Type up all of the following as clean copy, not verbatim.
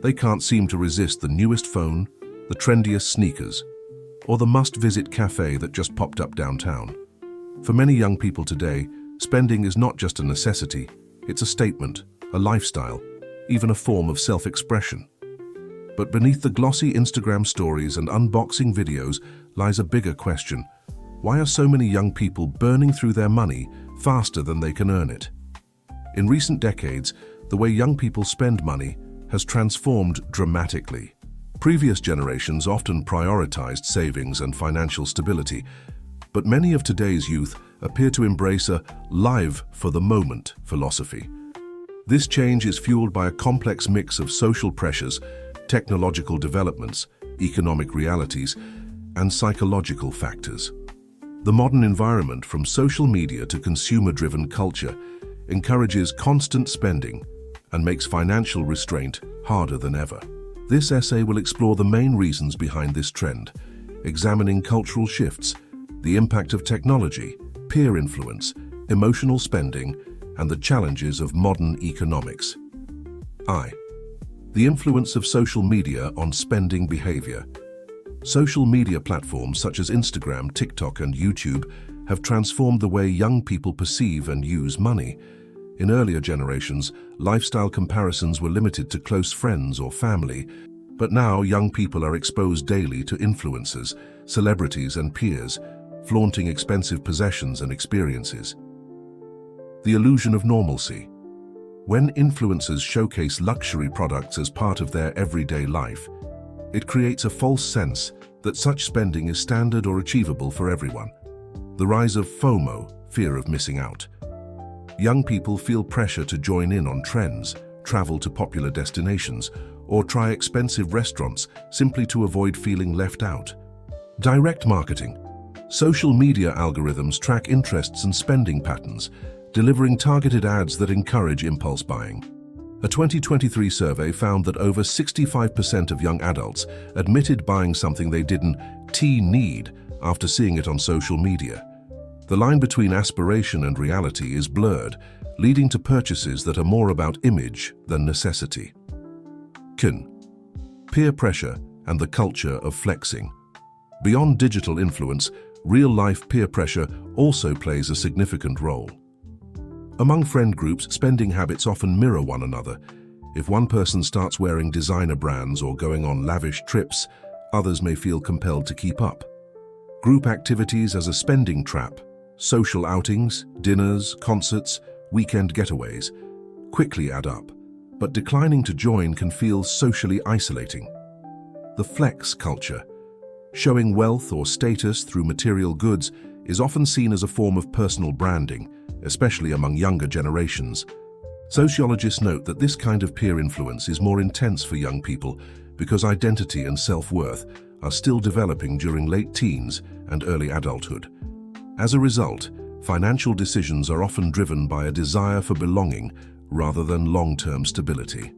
They can't seem to resist the newest phone, the trendiest sneakers, or the must-visit café that just popped up downtown. For many young people today, spending is not just a necessity, it's a statement, a lifestyle, even a form of self-expression. But beneath the glossy Instagram stories and unboxing videos lies a bigger question. Why are so many young people burning through their money faster than they can earn it? In recent decades, the way young people spend money has transformed dramatically. Previous generations often prioritized savings and financial stability, but many of today's youth appear to embrace a live for the moment philosophy. This change is fueled by a complex mix of social pressures, technological developments, economic realities, and psychological factors. The modern environment, from social media to consumer-driven culture, encourages constant spending and makes financial restraint harder than ever. This essay will explore the main reasons behind this trend, examining cultural shifts, the impact of technology, peer influence, emotional spending, and the challenges of modern economics. The influence of social media on spending behavior. Social media platforms such as Instagram, TikTok, and YouTube have transformed the way young people perceive and use money. In earlier generations, lifestyle comparisons were limited to close friends or family, but now young people are exposed daily to influencers, celebrities, and peers, flaunting expensive possessions and experiences. The illusion of normalcy. When influencers showcase luxury products as part of their everyday life, it creates a false sense that such spending is standard or achievable for everyone. The rise of FOMO, fear of missing out. Young people feel pressure to join in on trends, travel to popular destinations, or try expensive restaurants simply to avoid feeling left out. Direct marketing. Social media algorithms track interests and spending patterns, delivering targeted ads that encourage impulse buying. A 2023 survey found that over 65% of young adults admitted buying something they didn't need after seeing it on social media. The line between aspiration and reality is blurred, leading to purchases that are more about image than necessity. Peer pressure and the culture of flexing. Beyond digital influence, real-life peer pressure also plays a significant role. Among friend groups, spending habits often mirror one another. If one person starts wearing designer brands or going on lavish trips, others may feel compelled to keep up. Group activities as a spending trap. Social outings, dinners, concerts, weekend getaways quickly add up, but declining to join can feel socially isolating. The flex culture. Showing wealth or status through material goods is often seen as a form of personal branding, especially among younger generations. Sociologists note that this kind of peer influence is more intense for young people because identity and self-worth are still developing during late teens and early adulthood. As a result, financial decisions are often driven by a desire for belonging rather than long-term stability.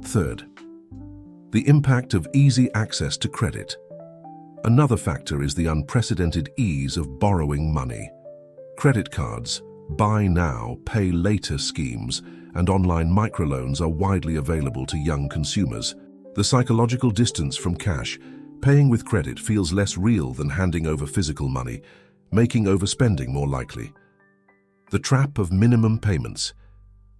Third, the impact of easy access to credit. Another factor is the unprecedented ease of borrowing money. Credit cards, buy now, pay later schemes, and online microloans are widely available to young consumers. The psychological distance from cash, paying with credit feels less real than handing over physical money, making overspending more likely. The trap of minimum payments.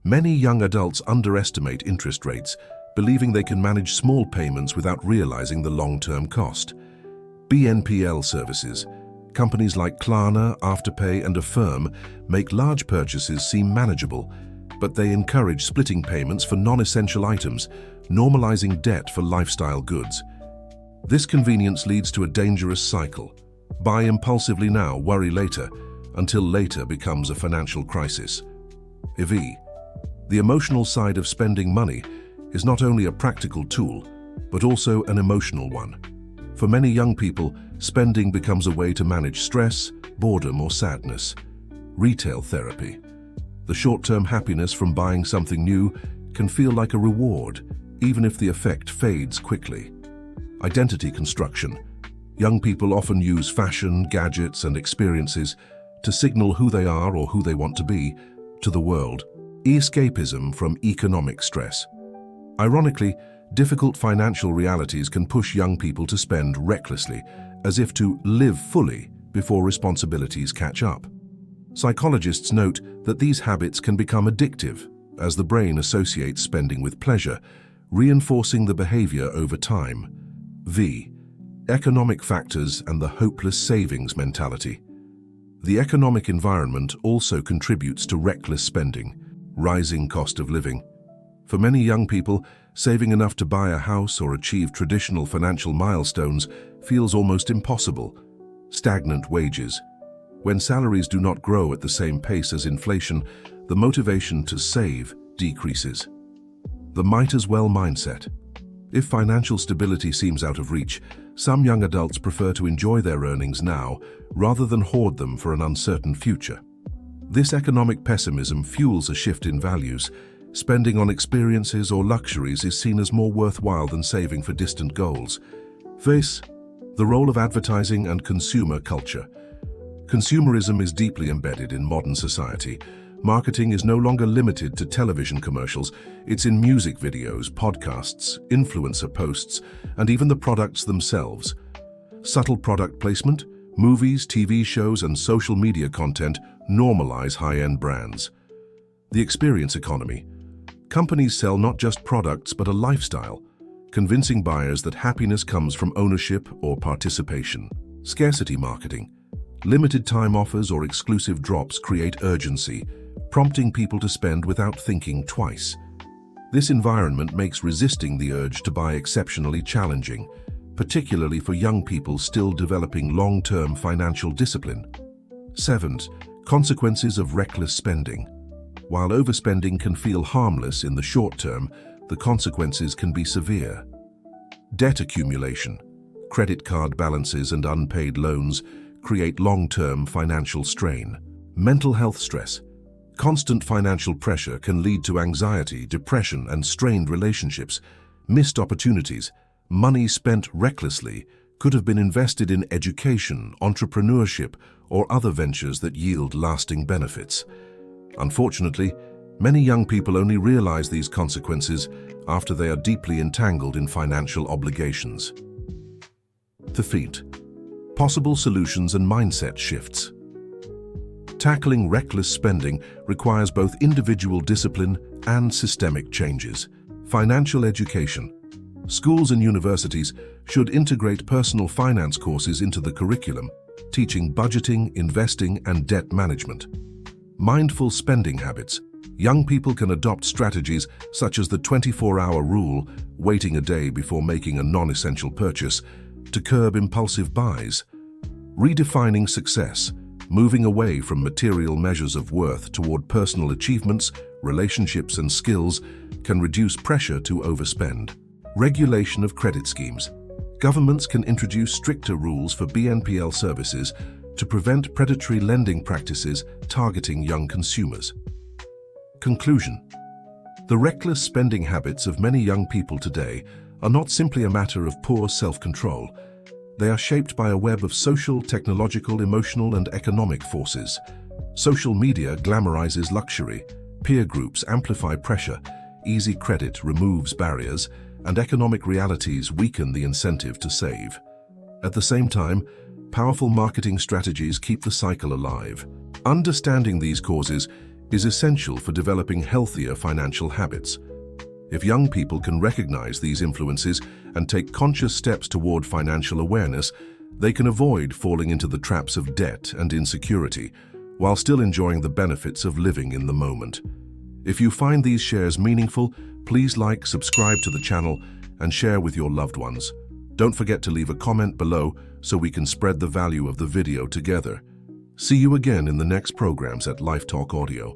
Many young adults underestimate interest rates, believing they can manage small payments without realizing the long-term cost. BNPL services. Companies like Klarna, Afterpay, and Affirm make large purchases seem manageable, but they encourage splitting payments for non-essential items, normalizing debt for lifestyle goods. This convenience leads to a dangerous cycle. Buy impulsively now, worry later, until later becomes a financial crisis. The emotional side of spending money is not only a practical tool, but also an emotional one. For many young people, spending becomes a way to manage stress, boredom, or sadness. Retail therapy. The short-term happiness from buying something new can feel like a reward, even if the effect fades quickly. Identity construction. Young people often use fashion, gadgets, and experiences to signal who they are or who they want to be to the world. Escapism from economic stress. Ironically, Difficult financial realities can push young people to spend recklessly, as if to live fully before responsibilities catch up. Psychologists note that these habits can become addictive, as the brain associates spending with pleasure, reinforcing the behavior over time. Economic factors and the hopeless savings mentality. The economic environment also contributes to reckless spending, rising cost of living. For many young people, saving enough to buy a house or achieve traditional financial milestones feels almost impossible. Stagnant wages. When salaries do not grow at the same pace as inflation, the motivation to save decreases. The might-as-well mindset. If financial stability seems out of reach, some young adults prefer to enjoy their earnings now rather than hoard them for an uncertain future. This economic pessimism fuels a shift in values. Spending on experiences or luxuries is seen as more worthwhile than saving for distant goals. The role of advertising and consumer culture. Consumerism is deeply embedded in modern society. Marketing is no longer limited to television commercials. It's in music videos, podcasts, influencer posts, and even the products themselves. Subtle product placement, movies, TV shows, and social media content normalize high-end brands. The experience economy. Companies sell not just products but a lifestyle, convincing buyers that happiness comes from ownership or participation. Scarcity marketing. Limited time offers or exclusive drops create urgency, prompting people to spend without thinking twice. This environment makes resisting the urge to buy exceptionally challenging, particularly for young people still developing long-term financial discipline. 7. Consequences of reckless spending. While overspending can feel harmless in the short term, the consequences can be severe. Debt accumulation. Credit card balances and unpaid loans create long-term financial strain. Mental health stress. Constant financial pressure can lead to anxiety, depression, and strained relationships. Missed opportunities. Money spent recklessly could have been invested in education, entrepreneurship, or other ventures that yield lasting benefits. Unfortunately, many young people only realize these consequences after they are deeply entangled in financial obligations. Possible solutions and mindset shifts. Tackling reckless spending requires both individual discipline and systemic changes. Financial education. Schools and universities should integrate personal finance courses into the curriculum, teaching budgeting, investing, and debt management. Mindful spending habits. Young people can adopt strategies such as the 24-hour rule, waiting a day before making a non-essential purchase, to curb impulsive buys. Redefining success. Moving away from material measures of worth toward personal achievements, relationships, and skills can reduce pressure to overspend. Regulation of credit schemes. Governments can introduce stricter rules for BNPL services to prevent predatory lending practices targeting young consumers. Conclusion. The reckless spending habits of many young people today are not simply a matter of poor self-control. They are shaped by a web of social, technological, emotional, and economic forces. Social media glamorizes luxury, peer groups amplify pressure, easy credit removes barriers, and economic realities weaken the incentive to save. At the same time, powerful marketing strategies keep the cycle alive. Understanding these causes is essential for developing healthier financial habits. If young people can recognize these influences and take conscious steps toward financial awareness, they can avoid falling into the traps of debt and insecurity, while still enjoying the benefits of living in the moment. If you find these shares meaningful, please like, subscribe to the channel, and share with your loved ones. Don't forget to leave a comment below so we can spread the value of the video together. See you again in the next programs at LifeTalk Audio.